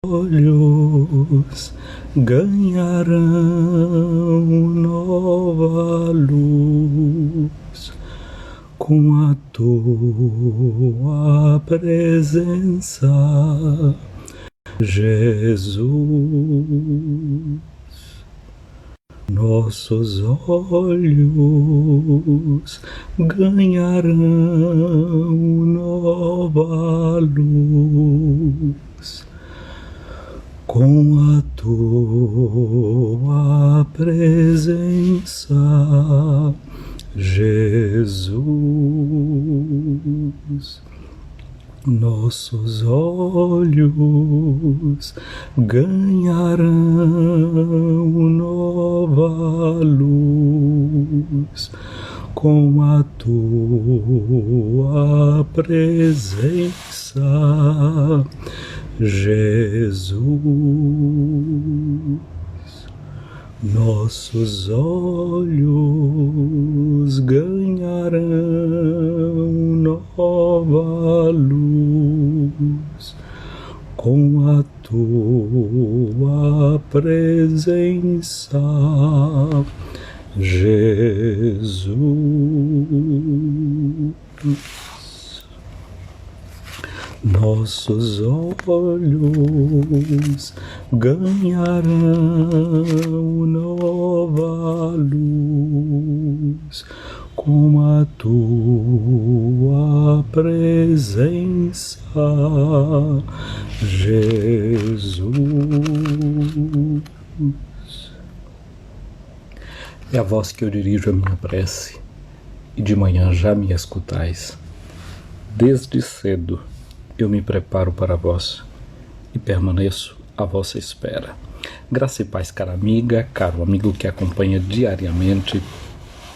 olhos ganharão nova luz com a tua presença, Jesus. Nossos olhos ganharão nova luz com a tua presença, Jesus. Nossos olhos ganharão nova luz com a tua presença, Jesus. Nossos olhos ganharão nova luz com a tua presença, Jesus. Nossos olhos ganharão nova luz com a tua presença, Jesus. É a voz que eu dirijo a minha prece, e de manhã já me escutais. Desde cedo eu me preparo para vós e permaneço à vossa espera. Graça e paz, cara amiga, caro amigo que acompanha diariamente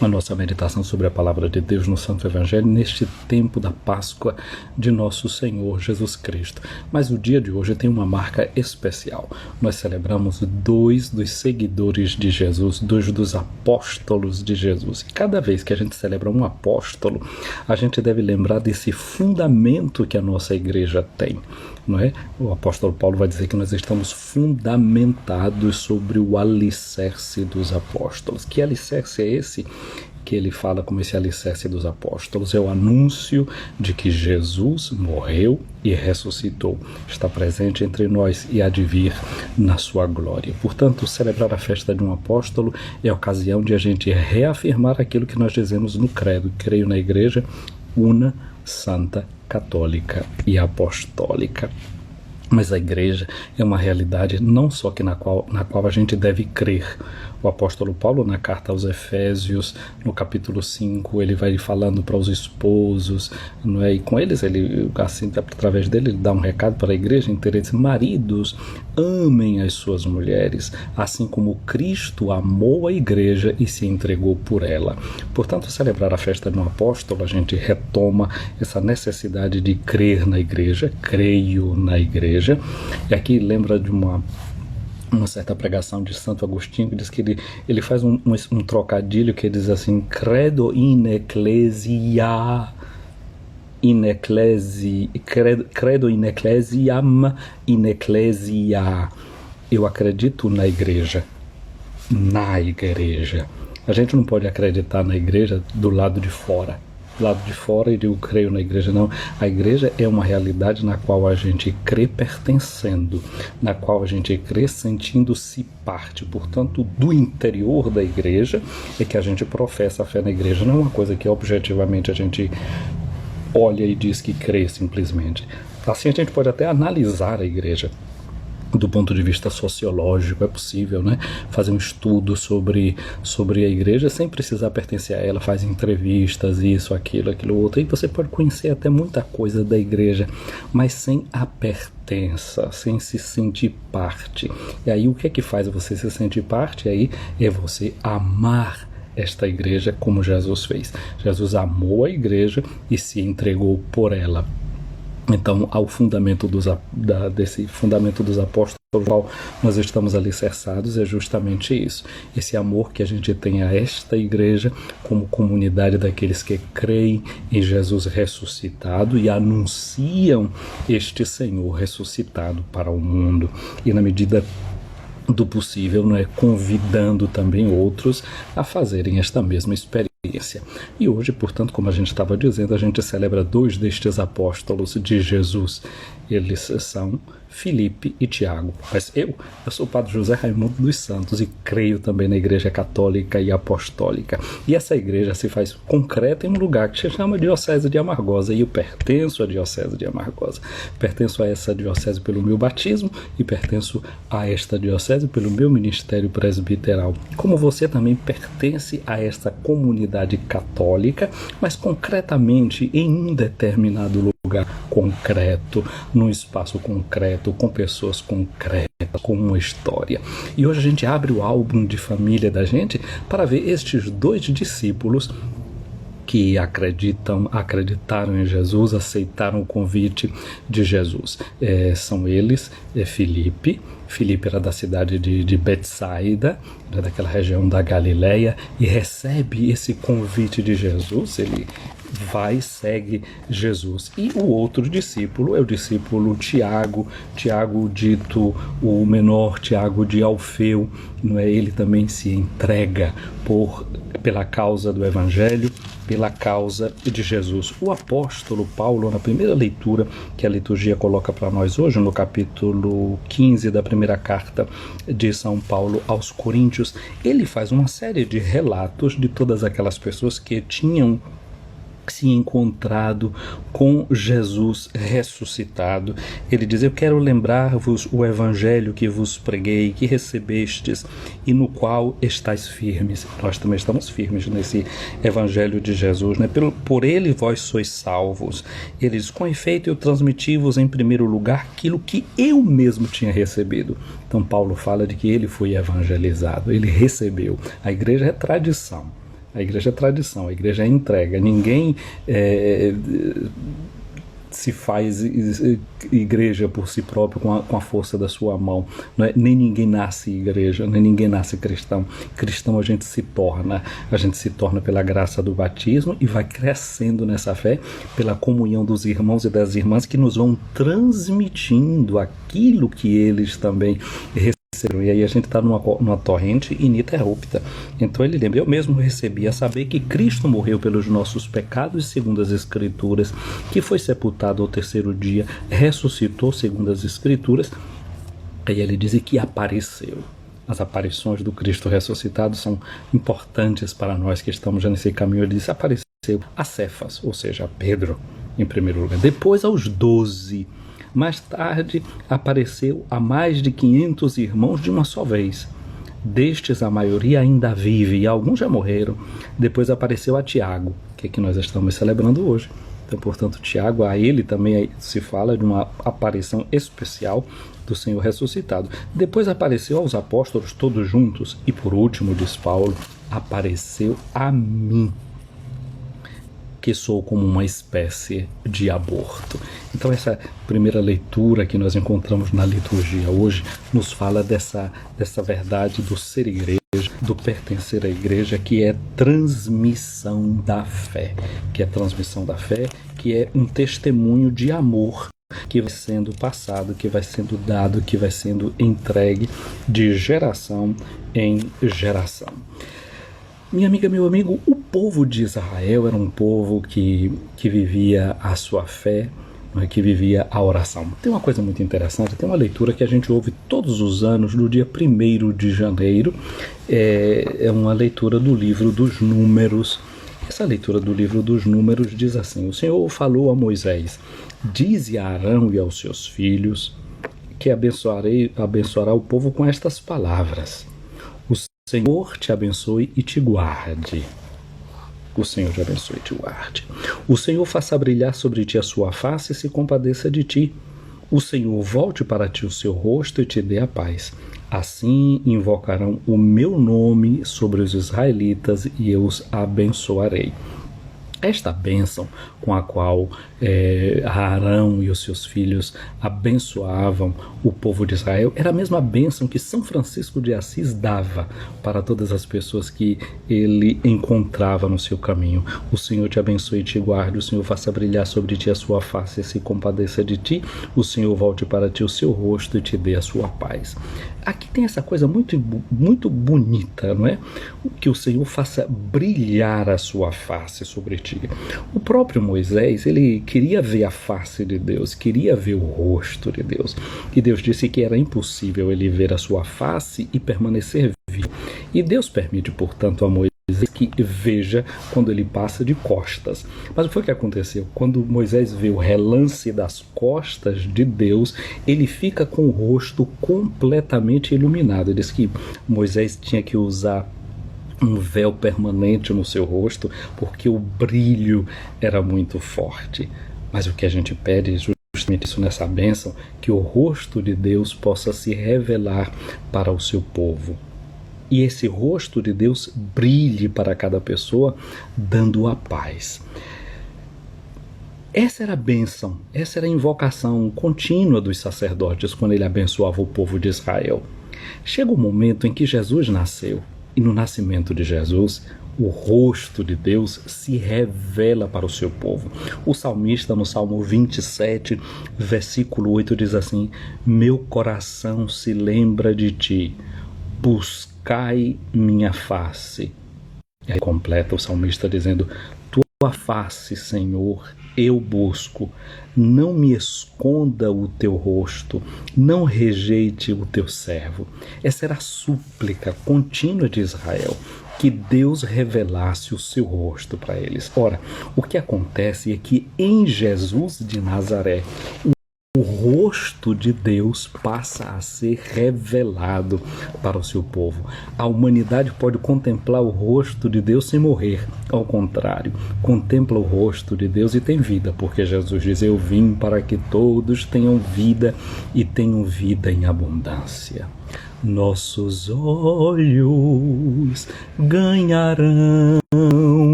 a nossa meditação sobre a Palavra de Deus no Santo Evangelho neste tempo da Páscoa de nosso Senhor Jesus Cristo. Mas o dia de hoje tem uma marca especial. Nós celebramos dois dos seguidores de Jesus, dois dos apóstolos de Jesus. E cada vez que a gente celebra um apóstolo, a gente deve lembrar desse fundamento que a nossa igreja tem. Não é? O apóstolo Paulo vai dizer que nós estamos fundamentados sobre o alicerce dos apóstolos. Que alicerce é esse que ele fala como esse alicerce dos apóstolos? É o anúncio de que Jesus morreu e ressuscitou, está presente entre nós e há de vir na sua glória. Portanto, celebrar a festa de um apóstolo é a ocasião de a gente reafirmar aquilo que nós dizemos no credo: creio na igreja una, santa, católica e apostólica. Mas a igreja é uma realidade não só que na qual a gente deve crer. O apóstolo Paulo, na carta aos Efésios, no capítulo 5, ele vai falando para os esposos, não é? E com eles, ele, assim, através dele, ele dá um recado para a igreja inteira: diz: maridos, amem as suas mulheres, assim como Cristo amou a igreja e se entregou por ela. Portanto, celebrar a festa de um apóstolo, a gente retoma essa necessidade de crer na igreja, creio na igreja. E aqui lembra de uma certa pregação de Santo Agostinho, que diz que ele faz um trocadilho que diz assim: credo in ecclesia, credo in ecclesiam in ecclesia. Eu acredito na igreja, na igreja. A gente não pode acreditar na igreja do lado de fora. Do lado de fora, eu digo creio na igreja, não. A igreja é uma realidade na qual a gente crê pertencendo, na qual a gente crê sentindo-se parte. Portanto, do interior da igreja é que a gente professa a fé na igreja. Não é uma coisa que objetivamente a gente olha e diz que crê simplesmente. Assim a gente pode até analisar a igreja do ponto de vista sociológico. É possível, né, fazer um estudo sobre a igreja sem precisar pertencer a ela, faz entrevistas, isso, aquilo, outro, e você pode conhecer até muita coisa da igreja, mas sem a pertença, sem se sentir parte. E aí o que é que faz você se sentir parte? Aí é você amar esta igreja como Jesus fez. Jesus amou a igreja e se entregou por ela. Então, ao fundamento desse fundamento dos apóstolos, sobre o qual nós estamos alicerçados é justamente isso. Esse amor que a gente tem a esta igreja como comunidade daqueles que creem em Jesus ressuscitado e anunciam este Senhor ressuscitado para o mundo. E na medida do possível, não é, convidando também outros a fazerem esta mesma experiência. E hoje, portanto, como a gente estava dizendo, a gente celebra 2 destes apóstolos de Jesus. Eles são Filipe e Tiago. Mas eu sou o Padre José Raimundo dos Santos e creio também na Igreja Católica e Apostólica. E essa igreja se faz concreta em um lugar que se chama Diocese de Amargosa, e eu pertenço à Diocese de Amargosa. Pertenço a essa diocese pelo meu batismo e pertenço a esta diocese pelo meu ministério presbiteral. Como você também pertence a esta comunidade católica, mas concretamente em um determinado lugar concreto, num espaço concreto, com pessoas concretas, com uma história. E hoje a gente abre o álbum de família da gente para ver estes 2 discípulos que acreditaram em Jesus, aceitaram o convite de Jesus. São eles, Filipe. Filipe era da cidade de Betsaida, daquela região da Galileia, e recebe esse convite de Jesus. Ele vai e segue Jesus. E o outro discípulo é o discípulo Tiago, Tiago dito o menor, Tiago de Alfeu, não é? Ele também se entrega pela causa do Evangelho, pela causa de Jesus. O apóstolo Paulo, na primeira leitura que a liturgia coloca para nós hoje, no capítulo 15 da primeira carta de São Paulo aos Coríntios, ele faz uma série de relatos de todas aquelas pessoas que tinham se encontrado com Jesus ressuscitado. Ele diz: eu quero lembrar-vos o evangelho que vos preguei, que recebestes e no qual estáis firmes. Nós também estamos firmes nesse evangelho de Jesus, né? Por ele vós sois salvos. Ele diz: com efeito eu transmiti-vos em primeiro lugar aquilo que eu mesmo tinha recebido. Então Paulo fala de que ele foi evangelizado, ele recebeu. A igreja é tradição. A igreja é tradição, a igreja é entrega. Ninguém se faz igreja por si próprio com a força da sua mão. Não é? Nem ninguém nasce igreja, nem ninguém nasce cristão. Cristão a gente se torna pela graça do batismo e vai crescendo nessa fé pela comunhão dos irmãos e das irmãs que nos vão transmitindo aquilo que eles também receberam. E aí a gente está numa torrente ininterrupta. Então ele lembra: eu mesmo recebi a saber que Cristo morreu pelos nossos pecados segundo as Escrituras, que foi sepultado ao 3º dia, ressuscitou segundo as Escrituras. Aí ele diz que apareceu. As aparições do Cristo ressuscitado são importantes para nós que estamos já nesse caminho. Ele disse: apareceu a Cefas, ou seja, a Pedro, em primeiro lugar. Depois aos 12. Mais tarde apareceu a mais de 500 irmãos de uma só vez. Destes, a maioria ainda vive e alguns já morreram. Depois apareceu a Tiago, que é que nós estamos celebrando hoje. Então, portanto, Tiago, a ele também se fala de uma aparição especial do Senhor ressuscitado. Depois apareceu aos apóstolos todos juntos. E por último, diz Paulo, apareceu a mim, que sou como uma espécie de aborto. Então essa primeira leitura que nós encontramos na liturgia hoje nos fala dessa verdade do ser igreja, do pertencer à igreja, que é transmissão da fé, que é um testemunho de amor que vai sendo passado, que vai sendo dado, que vai sendo entregue de geração em geração. Minha amiga, meu amigo, o povo de Israel era um povo que vivia a sua fé, que vivia a oração. Tem uma coisa muito interessante, tem uma leitura que a gente ouve todos os anos, no dia 1º de janeiro, é uma leitura do livro dos Números. Essa leitura do livro dos Números diz assim: o Senhor falou a Moisés: dize a Arão e aos seus filhos que abençoará o povo com estas palavras: o Senhor te abençoe e te guarde. O Senhor te abençoe e te guarde. O Senhor faça brilhar sobre ti a sua face e se compadeça de ti. O Senhor volte para ti o seu rosto e te dê a paz. Assim invocarão o meu nome sobre os israelitas e eu os abençoarei. Esta bênção com a qual Arão e os seus filhos abençoavam o povo de Israel, era a mesma bênção que São Francisco de Assis dava para todas as pessoas que ele encontrava no seu caminho. O Senhor te abençoe e te guarde, o Senhor faça brilhar sobre ti a sua face e se compadeça de ti, o Senhor volte para ti o seu rosto e te dê a sua paz. Aqui tem essa coisa muito, muito bonita, não é? Que o Senhor faça brilhar a sua face sobre ti. O próprio Moisés, ele queria ver a face de Deus, queria ver o rosto de Deus. E Deus disse que era impossível ele ver a sua face e permanecer vivo. E Deus permite, portanto, a Moisés que veja quando ele passa de costas. Mas o que foi que aconteceu? Quando Moisés vê o relance das costas de Deus, ele fica com o rosto completamente iluminado. Ele diz que Moisés tinha que usar um véu permanente no seu rosto, porque o brilho era muito forte. Mas o que a gente pede é justamente isso nessa bênção, que o rosto de Deus possa se revelar para o seu povo. E esse rosto de Deus brilhe para cada pessoa, dando a paz. Essa era a bênção, essa era a invocação contínua dos sacerdotes quando ele abençoava o povo de Israel. Chega o momento em que Jesus nasceu, e no nascimento de Jesus, o rosto de Deus se revela para o seu povo. O salmista, no Salmo 27, versículo 8, diz assim: meu coração se lembra de ti, buscai minha face. E aí completa o salmista dizendo: tua face, Senhor, eu busco. Não me esconda o teu rosto, não rejeite o teu servo. Essa era a súplica contínua de Israel, que Deus revelasse o seu rosto para eles. Ora, o que acontece é que em Jesus de Nazaré, o rosto de Deus passa a ser revelado para o seu povo. A humanidade pode contemplar o rosto de Deus sem morrer. Ao contrário, contempla o rosto de Deus e tem vida, porque Jesus diz: eu vim para que todos tenham vida e tenham vida em abundância. Nossos olhos ganharão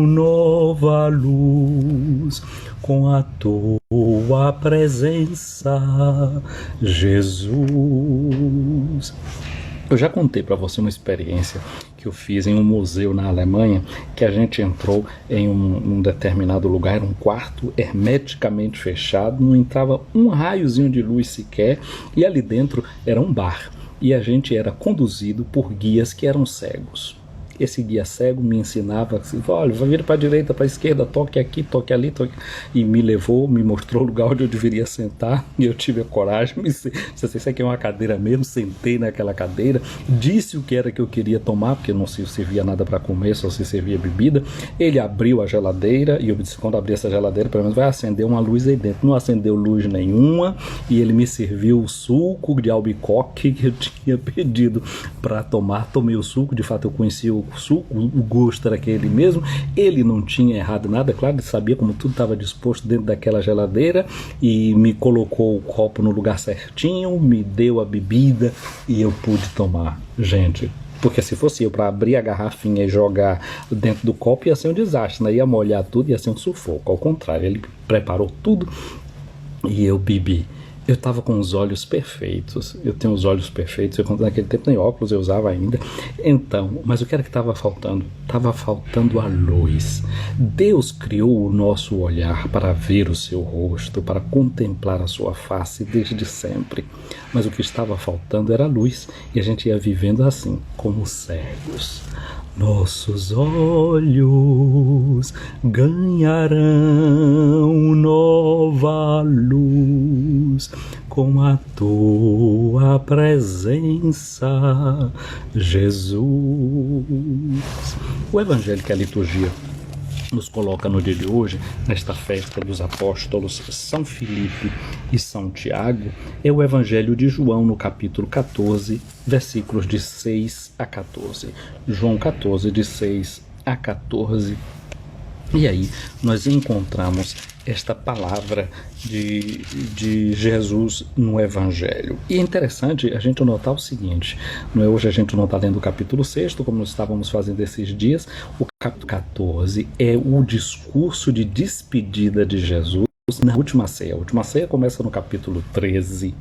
nova luz com a tua presença, Jesus. Eu já contei para você uma experiência que eu fiz em um museu na Alemanha, que a gente entrou em um determinado lugar, era um quarto hermeticamente fechado, não entrava um raiozinho de luz sequer, e ali dentro era um bar. E a gente era conduzido por guias que eram cegos. Esse guia cego me ensinava assim: olha, vai vir para a direita, para a esquerda, toque aqui, toque ali, toque. E me levou, me mostrou o lugar onde eu deveria sentar, e eu tive a coragem, disse: isso aqui é uma cadeira mesmo, sentei naquela cadeira, disse o que era que eu queria tomar, porque não se servia nada para comer, só se servia bebida. Ele abriu a geladeira, e eu disse: quando abrir essa geladeira, pelo menos vai acender uma luz aí dentro. Não acendeu luz nenhuma, e ele me serviu o suco de albicoque que eu tinha pedido para tomar. Tomei o suco, de fato eu conhecia o suco, o gosto era aquele mesmo. Ele não tinha errado nada, claro, ele sabia como tudo estava disposto dentro daquela geladeira, e me colocou o copo no lugar certinho, me deu a bebida e eu pude tomar. Gente, porque se fosse eu para abrir a garrafinha e jogar dentro do copo, ia ser um desastre, né? Ia molhar tudo, ia ser um sufoco. Ao contrário, ele preparou tudo e eu bebi. Eu estava com os olhos perfeitos, eu tenho os olhos perfeitos, naquele tempo nem óculos eu usava ainda. Então, mas o que era que estava faltando? Estava faltando a luz. Deus criou o nosso olhar para ver o seu rosto, para contemplar a sua face desde sempre. Mas o que estava faltando era a luz, e a gente ia vivendo assim, como cegos. Nossos olhos ganharão nova luz com a tua presença, Jesus. O evangelho que a liturgia nos coloca no dia de hoje, nesta festa dos apóstolos São Filipe e São Tiago, é o Evangelho de João, no capítulo 14, versículos de 6 a 14. João 14, de 6 a 14. E aí nós encontramos esta palavra de Jesus no Evangelho. E é interessante a gente notar o seguinte: não é, hoje a gente não está lendo o capítulo 6, como nós estávamos fazendo esses dias. O capítulo 14 é o discurso de despedida de Jesus na última ceia. A última ceia começa no capítulo 13.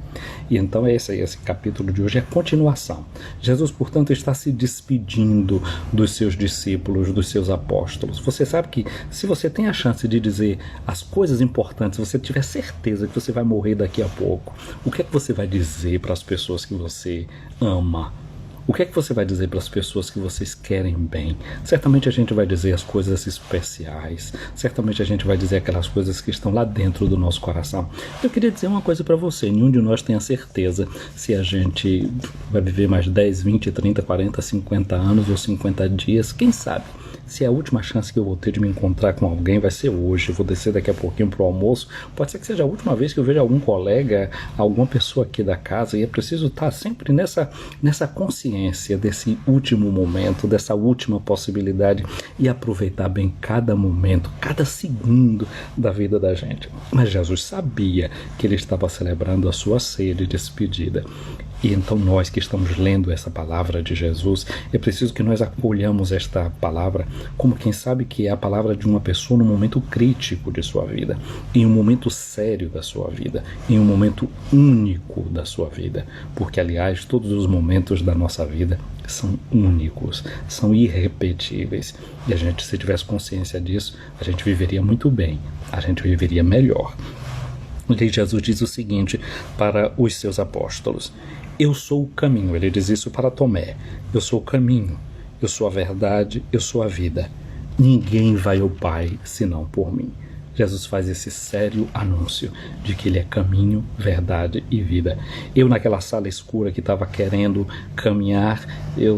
E então esse capítulo de hoje é a continuação. Jesus, portanto, está se despedindo dos seus discípulos, dos seus apóstolos. Você sabe que se você tem a chance de dizer as coisas importantes, se você tiver certeza que você vai morrer daqui a pouco, o que é que você vai dizer para as pessoas que você ama? O que é que você vai dizer para as pessoas que vocês querem bem? Certamente a gente vai dizer as coisas especiais. Certamente a gente vai dizer aquelas coisas que estão lá dentro do nosso coração. Eu queria dizer uma coisa para você. Nenhum de nós tem a certeza se a gente vai viver mais 10, 20, 30, 40, 50 anos ou 50 dias. Quem sabe? Se a última chance que eu vou ter de me encontrar com alguém vai ser hoje, eu vou descer daqui a pouquinho pro almoço, pode ser que seja a última vez que eu veja algum colega, alguma pessoa aqui da casa, e é preciso estar sempre nessa consciência desse último momento, dessa última possibilidade, e aproveitar bem cada momento, cada segundo da vida da gente. Mas Jesus sabia que ele estava celebrando a sua ceia de despedida. E então nós que estamos lendo essa palavra de Jesus, é preciso que nós acolhamos esta palavra como quem sabe que é a palavra de uma pessoa num momento crítico de sua vida, em um momento sério da sua vida, em um momento único da sua vida. Porque, aliás, todos os momentos da nossa vida são únicos, são irrepetíveis. E a gente, se tivesse consciência disso, a gente viveria muito bem, a gente viveria melhor. E Jesus diz o seguinte para os seus apóstolos: eu sou o caminho. Ele diz isso para Tomé: eu sou o caminho, eu sou a verdade, eu sou a vida. Ninguém vai ao Pai senão por mim. Jesus faz esse sério anúncio de que ele é caminho, verdade e vida. Eu, naquela sala escura que estava querendo caminhar,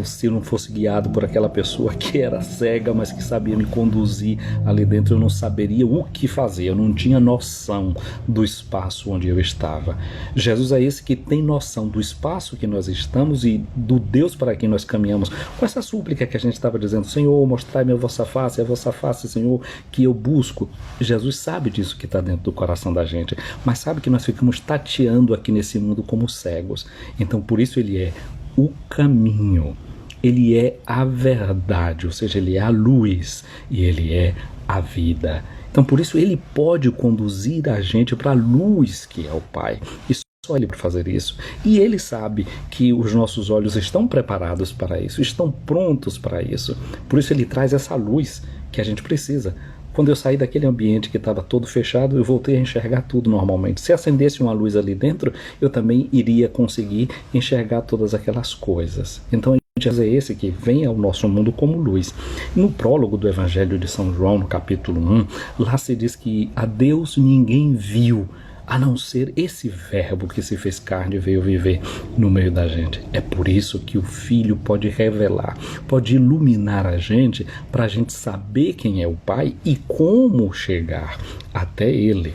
se eu não fosse guiado por aquela pessoa que era cega, mas que sabia me conduzir ali dentro, eu não saberia o que fazer, eu não tinha noção do espaço onde eu estava. Jesus é esse que tem noção do espaço que nós estamos e do Deus para quem nós caminhamos. Com essa súplica que a gente estava dizendo: Senhor, mostrai-me a vossa face, Senhor, que eu busco. Jesus sabe disso que está dentro do coração da gente, mas sabe que nós ficamos tateando aqui nesse mundo como cegos. Então, por isso ele é o caminho, ele é a verdade, ou seja, ele é a luz e ele é a vida. Então, por isso ele pode conduzir a gente para a luz que é o Pai. E só ele para fazer isso. E ele sabe que os nossos olhos estão preparados para isso, estão prontos para isso. Por isso ele traz essa luz que a gente precisa. Quando eu saí daquele ambiente que estava todo fechado, eu voltei a enxergar tudo normalmente. Se acendesse uma luz ali dentro, eu também iria conseguir enxergar todas aquelas coisas. Então, Jesus é esse que vem ao nosso mundo como luz. No prólogo do Evangelho de São João, no capítulo 1, lá se diz que a Deus ninguém viu, a não ser esse verbo que se fez carne e veio viver no meio da gente. É por isso que o Filho pode revelar, pode iluminar a gente, para a gente saber quem é o Pai e como chegar até Ele.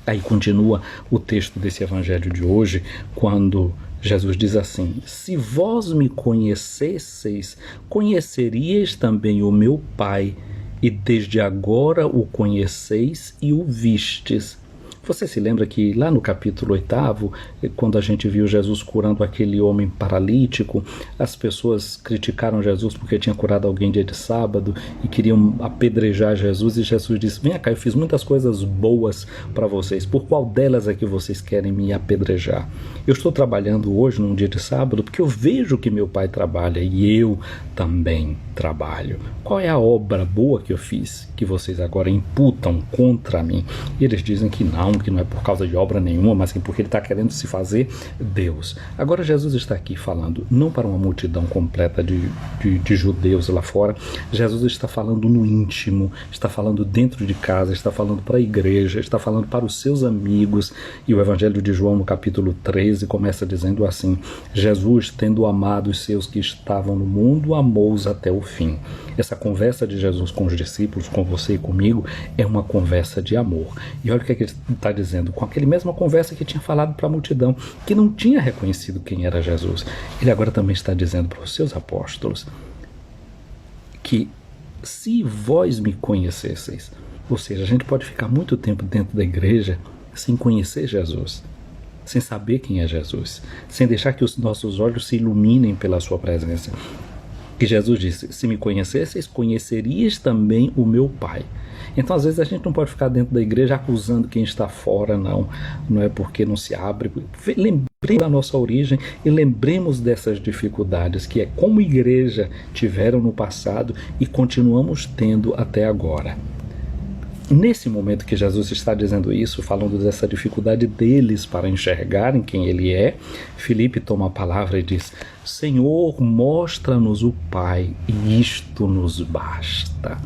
Aí continua o texto desse evangelho de hoje, quando Jesus diz assim: se vós me conhecesseis, conheceríeis também o meu Pai, e desde agora o conheceis e o vistes. Você se lembra que lá no capítulo 8, quando a gente viu Jesus curando aquele homem paralítico, as pessoas criticaram Jesus porque tinha curado alguém dia de sábado e queriam apedrejar Jesus, e Jesus disse: vem cá, eu fiz muitas coisas boas para vocês, por qual delas é que vocês querem me apedrejar? Eu estou trabalhando hoje num dia de sábado porque eu vejo que meu Pai trabalha e eu também trabalho. Qual é a obra boa que eu fiz que vocês agora imputam contra mim? E eles dizem que não é por causa de obra nenhuma, mas que porque ele está querendo se fazer Deus. Agora Jesus está aqui falando não para uma multidão completa de judeus lá fora. Jesus está falando no íntimo, está falando dentro de casa, está falando para a igreja, está falando para os seus amigos. E o Evangelho de João, no capítulo 13, começa dizendo assim: Jesus, tendo amado os seus que estavam no mundo, amou-os até o fim. Essa conversa de Jesus com os discípulos, com você e comigo, é uma conversa de amor. E olha o que ele está dizendo, com aquela mesma conversa que tinha falado para a multidão, que não tinha reconhecido quem era Jesus. Ele agora também está dizendo para os seus apóstolos que se vós me conhecesseis, ou seja, a gente pode ficar muito tempo dentro da igreja sem conhecer Jesus, sem saber quem é Jesus, sem deixar que os nossos olhos se iluminem pela sua presença. E Jesus disse: se me conhecesseis, conhecerias também o meu Pai. Então às vezes a gente não pode ficar dentro da igreja acusando quem está fora, não é porque não se abre. Lembremos da nossa origem e lembremos dessas dificuldades que como igreja tiveram no passado e continuamos tendo até agora. Nesse momento que Jesus está dizendo isso, falando dessa dificuldade deles para enxergarem quem ele é, Filipe toma a palavra e diz: Senhor, mostra-nos o Pai, e isto nos basta.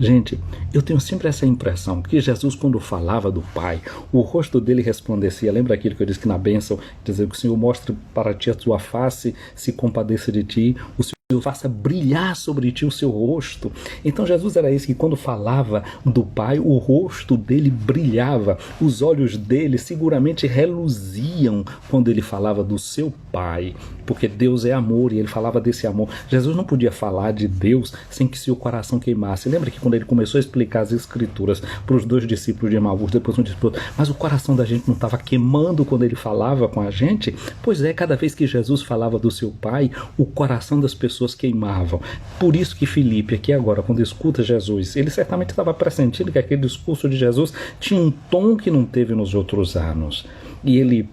Gente, eu tenho sempre essa impressão que Jesus, quando falava do Pai, o rosto dele resplandecia. Lembra aquilo que eu disse que na bênção, dizer que o Senhor mostre para ti a tua face, se compadeça de ti, o Senhor faça brilhar sobre ti o seu rosto. Então Jesus era esse que quando falava do Pai, o rosto dele brilhava, os olhos dele seguramente reluziam quando ele falava do seu Pai, porque Deus é amor e ele falava desse amor. Jesus não podia falar de Deus sem que seu coração queimasse. Lembra que quando ele começou a explicar as escrituras para os 2 discípulos de Emaús, depois um discípulo, mas o coração da gente não estava queimando quando ele falava com a gente? Pois é, cada vez que Jesus falava do seu Pai, o coração das pessoas queimavam. Por isso que Filipe aqui agora, quando escuta Jesus, ele certamente estava pressentindo que aquele discurso de Jesus tinha um tom que não teve nos outros anos. E ele,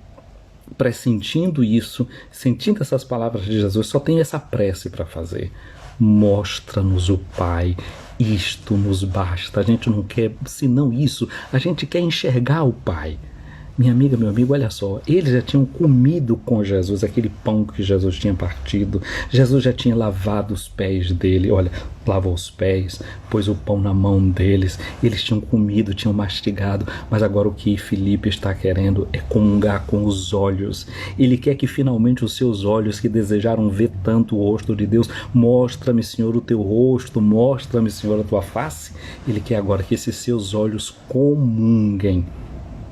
pressentindo isso, sentindo essas palavras de Jesus, só tem essa prece para fazer: mostra-nos o Pai, isto nos basta. A gente não quer senão isso, a gente quer enxergar o Pai. Minha amiga, meu amigo, olha só, eles já tinham comido com Jesus aquele pão que Jesus tinha partido. Jesus já tinha lavado os pés dele, olha, lavou os pés, pôs o pão na mão deles. Eles tinham comido, tinham mastigado, mas agora o que Filipe está querendo é comungar com os olhos. Ele quer que finalmente os seus olhos, que desejaram ver tanto o rosto de Deus, mostra-me, Senhor, o teu rosto, mostra-me, Senhor, a tua face. Ele quer agora que esses seus olhos comunguem.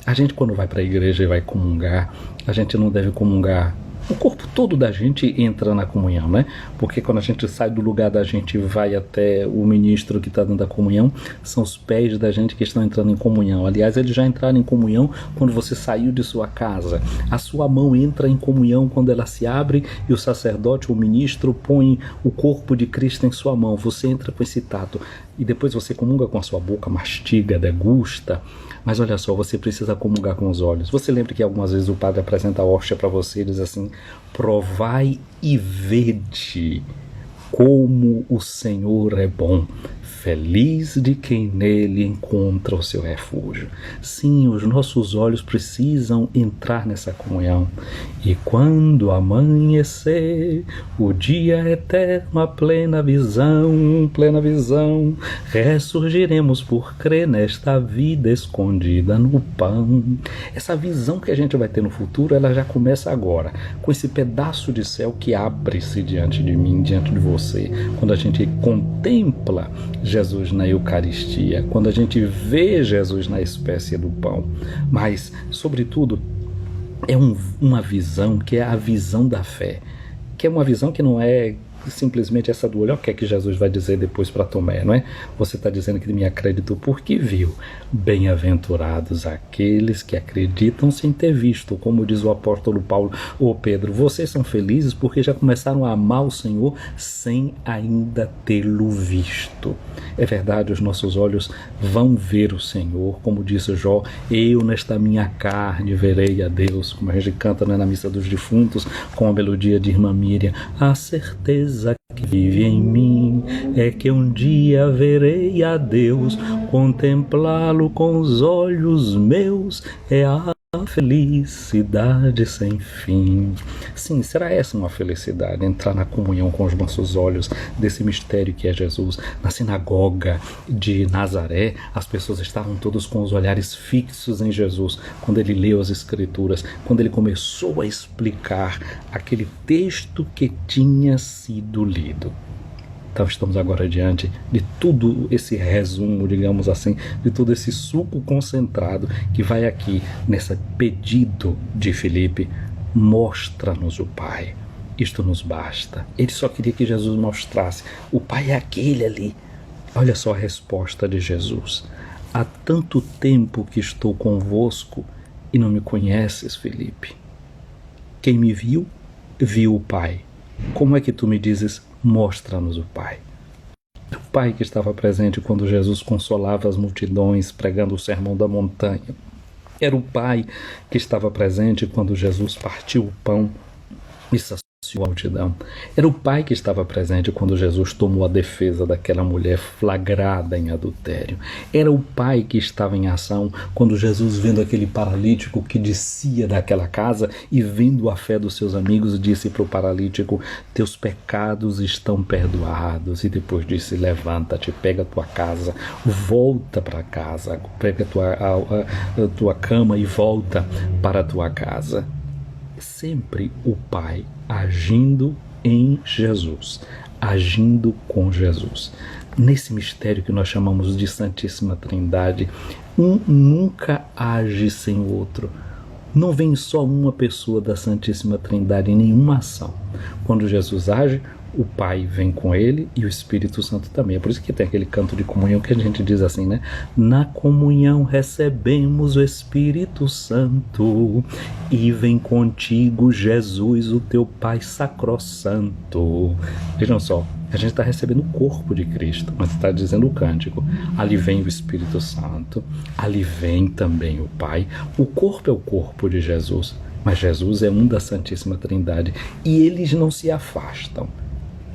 A gente, quando vai para a igreja e vai comungar, a gente não deve comungar. O corpo todo da gente entra na comunhão, né? Porque quando a gente sai do lugar da gente e vai até o ministro que está dentro da comunhão, são os pés da gente que estão entrando em comunhão. Aliás, eles já entraram em comunhão quando você saiu de sua casa. A sua mão entra em comunhão quando ela se abre e o sacerdote, o ministro, põe o corpo de Cristo em sua mão. Você entra com esse tato. E depois você comunga com a sua boca, mastiga, degusta. Mas olha só, você precisa comungar com os olhos. Você lembra que algumas vezes o padre apresenta a hóstia para você e diz assim: provai e vede como o Senhor é bom. Feliz de quem nele encontra o seu refúgio. Sim, os nossos olhos precisam entrar nessa comunhão. E quando amanhecer, o dia eterno, a plena visão, ressurgiremos por crer nesta vida escondida no pão. Essa visão que a gente vai ter no futuro, ela já começa agora, com esse pedaço de céu que abre-se diante de mim, diante de você, quando a gente contempla Jesus na Eucaristia, quando a gente vê Jesus na espécie do pão. Mas, sobretudo, é uma visão que é a visão da fé, que é uma visão que não é simplesmente essa do olho. O que é que Jesus vai dizer depois para Tomé, não é? Você está dizendo que me acreditou porque viu. Bem-aventurados aqueles que acreditam sem ter visto, como diz o apóstolo Paulo. Ô Pedro, vocês são felizes porque já começaram a amar o Senhor sem ainda tê-lo visto. É verdade, os nossos olhos vão ver o Senhor, como disse Jó: eu nesta minha carne verei a Deus, como a gente canta, né, na missa dos defuntos, com a melodia de Irmã Miriam. A certeza que vive em mim é que um dia verei a Deus, contemplá-lo com os olhos meus é a felicidade sem fim. Sim, será essa uma felicidade? Entrar na comunhão com os nossos olhos desse mistério que é Jesus. Na sinagoga de Nazaré, as pessoas estavam todos com os olhares fixos em Jesus, quando ele leu as Escrituras, quando ele começou a explicar aquele texto que tinha sido lido. Então estamos agora diante de tudo esse resumo, digamos assim, de todo esse suco concentrado que vai aqui nesse pedido de Filipe: mostra-nos o Pai, isto nos basta. Ele só queria que Jesus mostrasse: o Pai é aquele ali. Olha só a resposta de Jesus: há tanto tempo que estou convosco e não me conheces, Filipe. Quem me viu, viu o Pai. Como é que tu me dizes: mostra-nos o Pai? Pai que estava presente quando Jesus consolava as multidões pregando o sermão da montanha. Era o Pai que estava presente quando Jesus partiu o pão e saciou a multidão. Era o Pai que estava presente quando Jesus tomou a defesa daquela mulher flagrada em adultério. Era o Pai que estava em ação quando Jesus, vendo aquele paralítico que descia daquela casa e vendo a fé dos seus amigos, disse para o paralítico: teus pecados estão perdoados. E depois disse: levanta-te, pega a tua casa, volta para casa, pega a tua cama e volta para a tua casa. Sempre o Pai agindo em Jesus, agindo com Jesus. Nesse mistério que nós chamamos de Santíssima Trindade, um nunca age sem o outro. Não vem só uma pessoa da Santíssima Trindade em nenhuma ação. Quando Jesus age, o Pai vem com ele e o Espírito Santo também. É por isso que tem aquele canto de comunhão que a gente diz assim, né? Na comunhão recebemos o Espírito Santo e vem contigo Jesus, o teu Pai sacrossanto. Vejam só, a gente está recebendo o corpo de Cristo, mas está dizendo o cântico. Ali vem o Espírito Santo, ali vem também o Pai. O corpo é o corpo de Jesus, mas Jesus é um da Santíssima Trindade e eles não se afastam.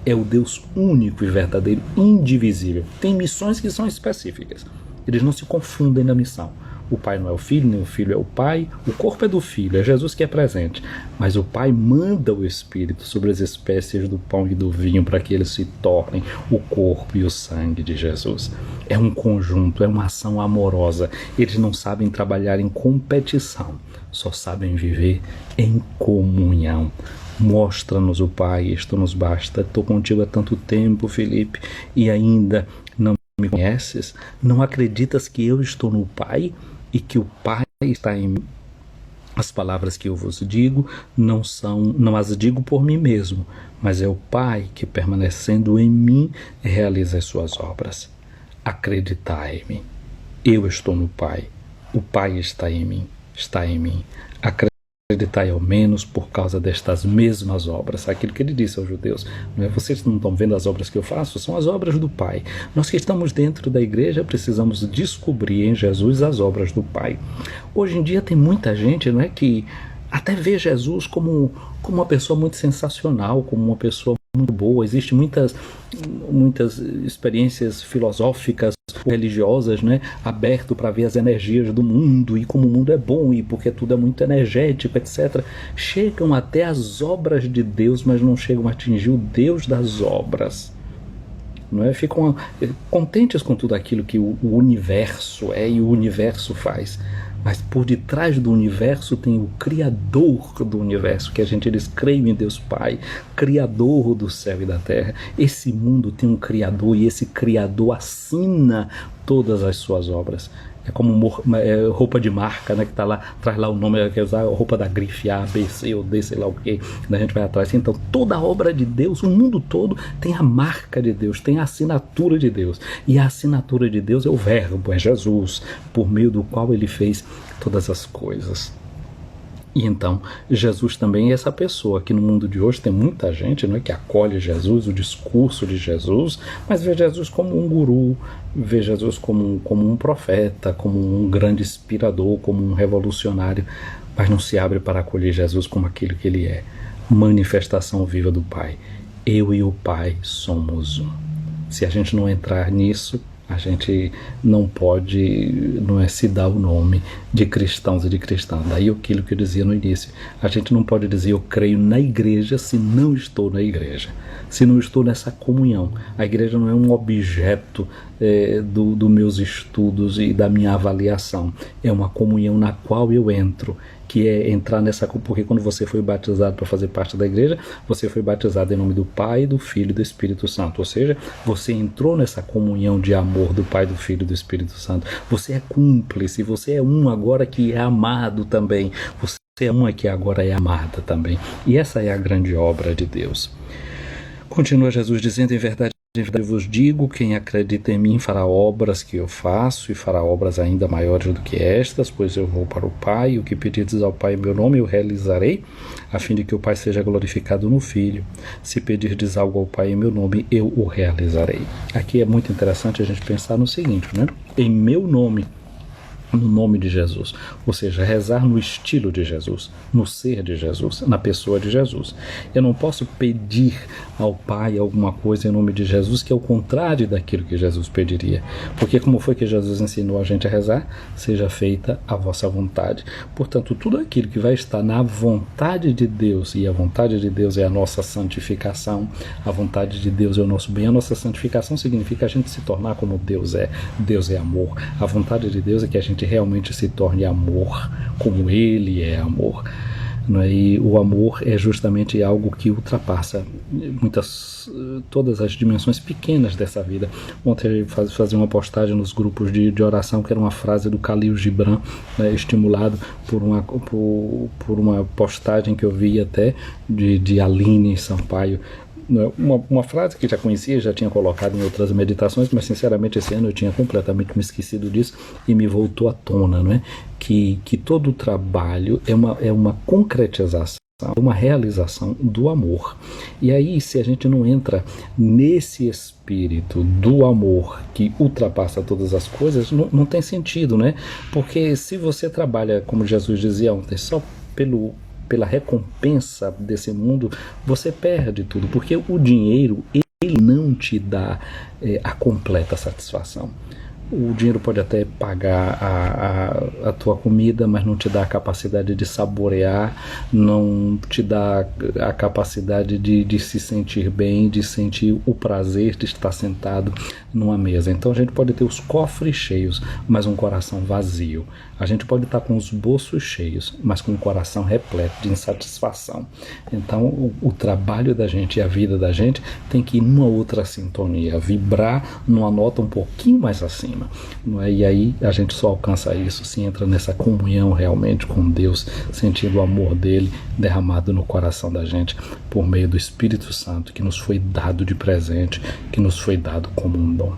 É o Deus único e verdadeiro, indivisível. Tem missões que são específicas. Eles não se confundem na missão. O Pai não é o Filho, nem o Filho é o Pai. O corpo é do Filho, é Jesus que é presente. Mas o Pai manda o Espírito sobre as espécies do pão e do vinho para que eles se tornem o corpo e o sangue de Jesus. É um conjunto, é uma ação amorosa. Eles não sabem trabalhar em competição, só sabem viver em comunhão. Mostra-nos o Pai, isto nos basta. Estou contigo há tanto tempo, Felipe, e ainda não me conheces? Não acreditas que eu estou no Pai e que o Pai está em mim? As palavras que eu vos digo não as digo por mim mesmo, mas é o Pai que, permanecendo em mim, realiza as suas obras. Acreditai-me. Eu estou no Pai. O Pai está em mim. Acreditai ao menos por causa destas mesmas obras. Aquilo que ele disse aos judeus, não é? Vocês não estão vendo as obras que eu faço? São as obras do Pai. Nós que estamos dentro da igreja precisamos descobrir em Jesus as obras do Pai. Hoje em dia tem muita gente, não é, que até vê Jesus como uma pessoa muito sensacional, como uma pessoa muito boa. Existem muitas experiências filosóficas, religiosas, né, aberto para ver as energias do mundo e como o mundo é bom e porque tudo é muito energético, etc. Chegam até as obras de Deus, mas não chegam a atingir o Deus das obras. Não é? Ficam contentes com tudo aquilo que o universo é e o universo faz. Mas por detrás do universo tem o Criador do universo, que a gente diz: creio em Deus Pai, Criador do céu e da terra. Esse mundo tem um Criador e esse Criador assina todas as suas obras. É como roupa de marca, né, que tá lá, traz lá o nome, quer usar a roupa da grife A, B, C ou D, sei lá o que, a gente vai atrás. Então toda a obra de Deus, o mundo todo tem a marca de Deus, tem a assinatura de Deus. E a assinatura de Deus é o Verbo, é Jesus, por meio do qual ele fez todas as coisas. E então, Jesus também é essa pessoa, que no mundo de hoje tem muita gente, não é, que acolhe Jesus, o discurso de Jesus, mas vê Jesus como um guru, vê Jesus como um profeta, como um grande inspirador, como um revolucionário, mas não se abre para acolher Jesus como aquilo que ele é, manifestação viva do Pai. Eu e o Pai somos um. Se a gente não entrar nisso, a gente não pode, não é, se dar o nome de cristãos e de cristã. Daí aquilo que eu dizia no início, a gente não pode dizer eu creio na igreja se não estou na igreja, se não estou nessa comunhão. A igreja não é um objeto dos meus estudos e da minha avaliação, é uma comunhão na qual eu entro, que é entrar nessa, porque quando você foi batizado para fazer parte da igreja, você foi batizado em nome do Pai, do Filho e do Espírito Santo, ou seja, você entrou nessa comunhão de amor do Pai, do Filho e do Espírito Santo. Você é cúmplice, você é um agora que é amado também, você é uma que agora é amada também, e essa é a grande obra de Deus. Continua Jesus dizendo: em verdade Eu vos digo, quem acredita em mim fará obras que eu faço, e fará obras ainda maiores do que estas, pois eu vou para o Pai, e o que pedirdes ao Pai em meu nome eu realizarei, a fim de que o Pai seja glorificado no Filho. Se pedirdes algo ao Pai em meu nome, eu o realizarei. Aqui é muito interessante a gente pensar no seguinte, né? Em meu nome, no nome de Jesus, ou seja, rezar no estilo de Jesus, no ser de Jesus, na pessoa de Jesus. Eu não posso pedir ao Pai alguma coisa em nome de Jesus que é o contrário daquilo que Jesus pediria, porque como foi que Jesus ensinou a gente a rezar? Seja feita a vossa vontade. Portanto, tudo aquilo que vai estar na vontade de Deus, e a vontade de Deus é a nossa santificação, a vontade de Deus é o nosso bem, a nossa santificação significa a gente se tornar como Deus é. Deus é amor. A vontade de Deus é que a gente realmente se torne amor, como Ele é amor. E o amor é justamente algo que ultrapassa todas as dimensões pequenas dessa vida. Ontem eu fazia uma postagem nos grupos de oração, que era uma frase do Khalil Gibran, né, estimulado por uma postagem que eu vi até de Aline Sampaio. Uma frase que já conhecia, já tinha colocado em outras meditações, mas sinceramente esse ano eu tinha completamente me esquecido disso e me voltou à tona, não é? Que todo o trabalho é uma concretização, uma realização do amor. E aí, se a gente não entra nesse espírito do amor que ultrapassa todas as coisas, não tem sentido, né? Porque se você trabalha, como Jesus dizia ontem, só pela recompensa desse mundo, você perde tudo, porque o dinheiro, ele não te dá a completa satisfação. O dinheiro pode até pagar a tua comida, mas não te dá a capacidade de saborear, não te dá a capacidade de se sentir bem, de sentir o prazer de estar sentado numa mesa. Então a gente pode ter os cofres cheios, mas um coração vazio. A gente pode estar com os bolsos cheios, mas com um coração repleto de insatisfação. Então o trabalho da gente e a vida da gente tem que ir numa outra sintonia, vibrar numa nota um pouquinho mais acima. Não é? E aí a gente só alcança isso se entra nessa comunhão realmente com Deus, sentindo o amor dele derramado no coração da gente por meio do Espírito Santo, que nos foi dado de presente, que nos foi dado como um dom.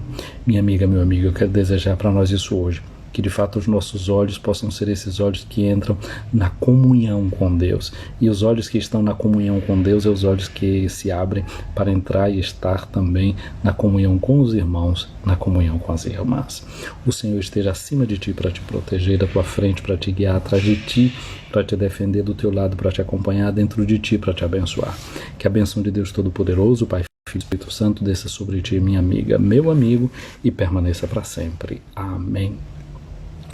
Minha amiga, meu amigo, eu quero desejar para nós isso hoje, que de fato os nossos olhos possam ser esses olhos que entram na comunhão com Deus. E os olhos que estão na comunhão com Deus é os olhos que se abrem para entrar e estar também na comunhão com os irmãos, na comunhão com as irmãs. O Senhor esteja acima de ti para te proteger, da tua frente para te guiar, atrás de ti para te defender, do teu lado para te acompanhar, dentro de ti para te abençoar. Que a bênção de Deus Todo-Poderoso, Pai, Filho e Espírito Santo, desça sobre ti, minha amiga, meu amigo, e permaneça para sempre. Amém.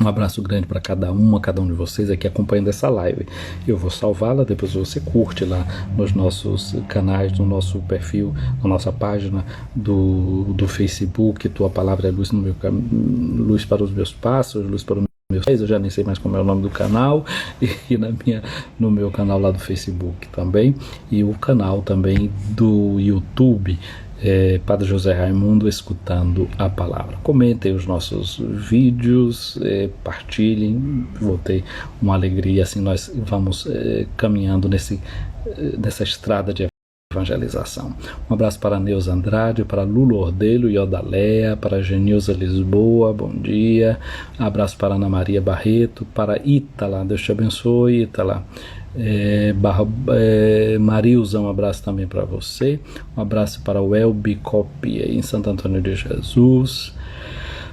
Um abraço grande para cada um de vocês aqui acompanhando essa live. Eu vou salvá-la, depois você curte lá nos nossos canais, no nosso perfil, na nossa página do Facebook. Tua palavra é luz, luz para os meus passos, luz para os meus pés. Eu já nem sei mais como é o nome do canal. E no meu canal lá do Facebook também. E o canal também do YouTube. Padre José Raimundo Escutando a Palavra. Comentem os nossos vídeos, partilhem, vou ter uma alegria, assim nós vamos caminhando nessa estrada de evangelização. Um abraço para Neuza Andrade, para Lula Ordelho e Odalea, para Genilza Lisboa, bom dia. Um abraço para Ana Maria Barreto, para Ítala, Deus te abençoe, Ítala. Marilza, um abraço também para você. Um abraço para o Elbi Copia em Santo Antônio de Jesus.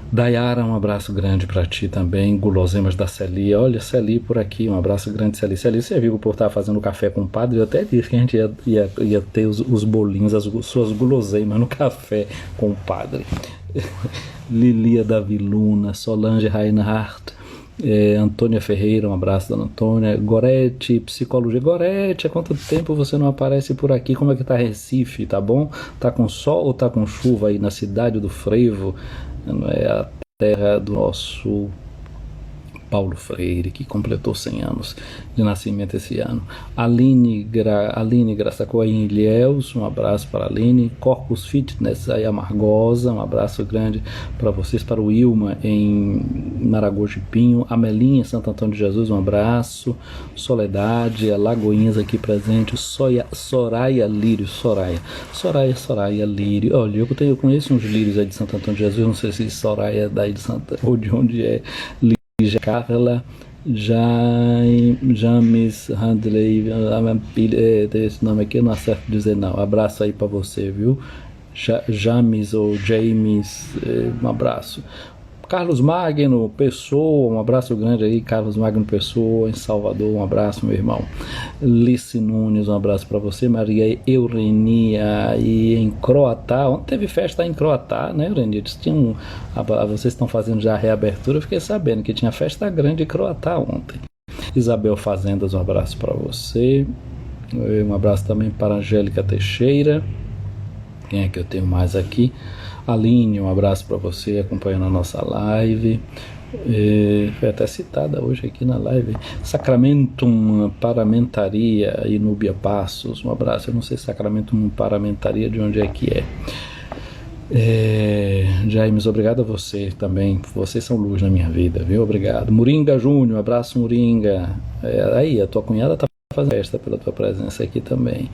Dayara, um abraço grande para ti também. Guloseimas da Celi, olha Celi por aqui, um abraço grande. Celi, você viu que por estar fazendo café com o padre, eu até disse que a gente ia ter os bolinhos, as suas guloseimas no café com o padre. Lilia Davi Luna, Solange Reinhardt, Antônia Ferreira, um abraço, dona Antônia. Gorete, psicologia. Gorete, há quanto tempo você não aparece por aqui? Como é que tá Recife, tá bom? Tá com sol ou tá com chuva aí na cidade do Frevo? Não é a terra do nosso Paulo Freire, que completou 100 anos de nascimento esse ano. Aline Graçacoin Ilhéus, um abraço para a Aline. Corpus Fitness aí Amargosa, um abraço grande para vocês. Para o Ilma em Maragogi Pinho. Amelinha Santo Antônio de Jesus, um abraço. Soledade, Lagoinhas aqui presente. Soraya Lírio, Soraya Lírio. Olha, eu conheço uns lírios aí de Santo Antônio de Jesus, não sei se Soraya é daí de Santa ou de onde é. Carla James Handley, esse nome aqui eu não acerto dizer não. Abraço aí para você, viu? James ou James, um abraço. Carlos Magno Pessoa, um abraço grande aí, Carlos Magno Pessoa, em Salvador, um abraço, meu irmão. Lice Nunes, um abraço para você. Maria Eurenia, e em Croatá, ontem teve festa em Croatá, né, Eurenia? Vocês estão fazendo já a reabertura, eu fiquei sabendo que tinha festa grande em Croatá ontem. Isabel Fazendas, um abraço para você. Um abraço também para Angélica Teixeira. Quem é que eu tenho mais aqui? Aline, um abraço para você acompanhando a nossa live. Foi até citada hoje aqui na live. Sacramentum Paramentaria e Núbia Passos, um abraço. Eu não sei Sacramentum Paramentaria de onde é que é. James, obrigado a você também. Vocês são luz na minha vida, viu? Obrigado. Moringa Júnior, um abraço, Moringa. Aí, a tua cunhada tá fazendo festa pela tua presença aqui também.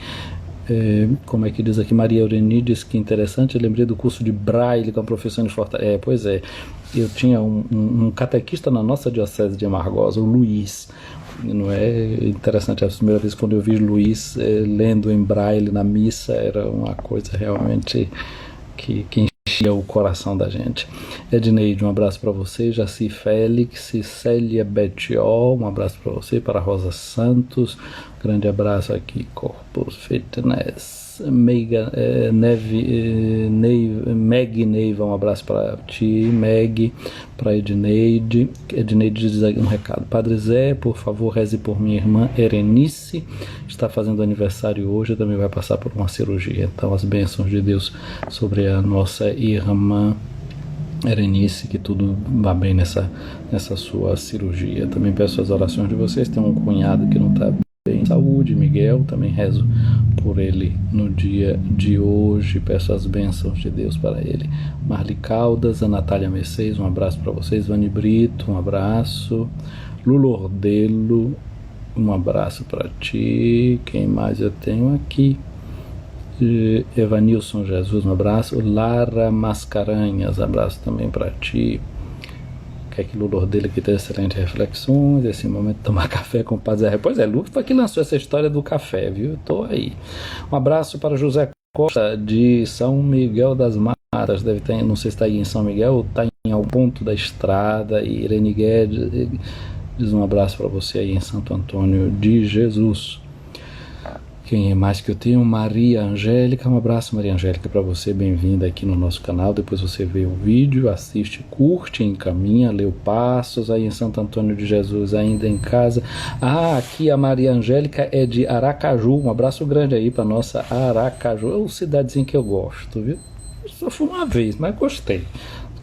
Como é que diz aqui, Maria Eurenides, que interessante, eu lembrei do curso de Braille com a professora de Fortaleza. Pois é, eu tinha um catequista na nossa diocese de Amargosa, o Luiz. Não é interessante, a primeira vez quando eu vi Luiz lendo em Braille na missa, era uma coisa realmente que enchia o coração da gente. Edneide, um abraço para você. Jaci Félix, Célia Betiol, um abraço para você. Para Rosa Santos, grande abraço aqui. Corpus Fitness. Meg Neiva, um abraço para ti. Meg, para Edneide. Edneide diz aqui um recado: Padre Zé, por favor, reze por minha irmã Erenice, está fazendo aniversário hoje, também vai passar por uma cirurgia. Então, as bênçãos de Deus sobre a nossa irmã Erenice, que tudo vá bem nessa sua cirurgia. Também peço as orações de vocês. Tem um cunhado que não está bem de saúde, Miguel, também rezo por ele no dia de hoje, peço as bênçãos de Deus para ele. Marli Caldas, a Natália Mercedes, um abraço para vocês. Vani Brito, um abraço. Lula Ordelo, um abraço para ti. Quem mais eu tenho aqui? Evanilson Jesus, um abraço. Lara Mascarenhas, abraço também para ti. Que é que Lula Ordelo aqui tem excelentes reflexões. Esse momento de tomar café com o Padre Zé. Pois é, Lula foi que lançou essa história do café, viu? Eu tô aí. Um abraço para José Costa de São Miguel das Matas. Deve ter, não sei se está aí em São Miguel ou está em algum ponto da estrada. E Irene Guedes diz um abraço para você aí em Santo Antônio de Jesus. Quem é mais que eu tenho? Maria Angélica, um abraço, Maria Angélica, para você, bem-vinda aqui no nosso canal. Depois você vê o vídeo, assiste, curte, encaminha, lê o Passos aí em Santo Antônio de Jesus, ainda em casa. Aqui a Maria Angélica é de Aracaju, um abraço grande aí para nossa Aracaju, é uma cidadezinha que eu gosto, viu? Eu só fui uma vez, mas gostei.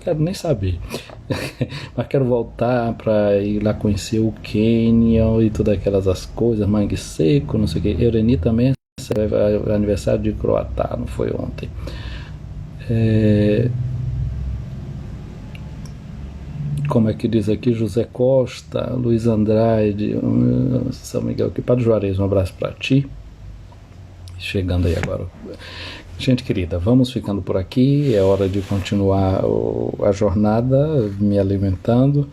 Quero nem saber, mas quero voltar para ir lá conhecer o Canyon e todas aquelas coisas, Mangue Seco, não sei o que. Eureni também é aniversário de Croatá, não foi ontem. Como é que diz aqui? José Costa, Luiz Andrade, São Miguel aqui, Padre Juarez, um abraço para ti. Chegando aí agora. Gente querida, vamos ficando por aqui, é hora de continuar a jornada, me alimentando,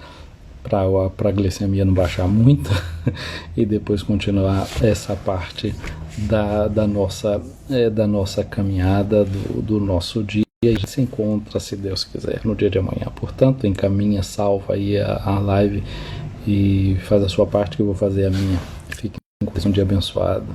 para a glicemia não baixar muito, e depois continuar essa parte da nossa caminhada, do nosso dia, e a gente se encontra, se Deus quiser, no dia de amanhã. Portanto, encaminha, salva aí a live, e faz a sua parte que eu vou fazer a minha. Fique com um dia abençoado.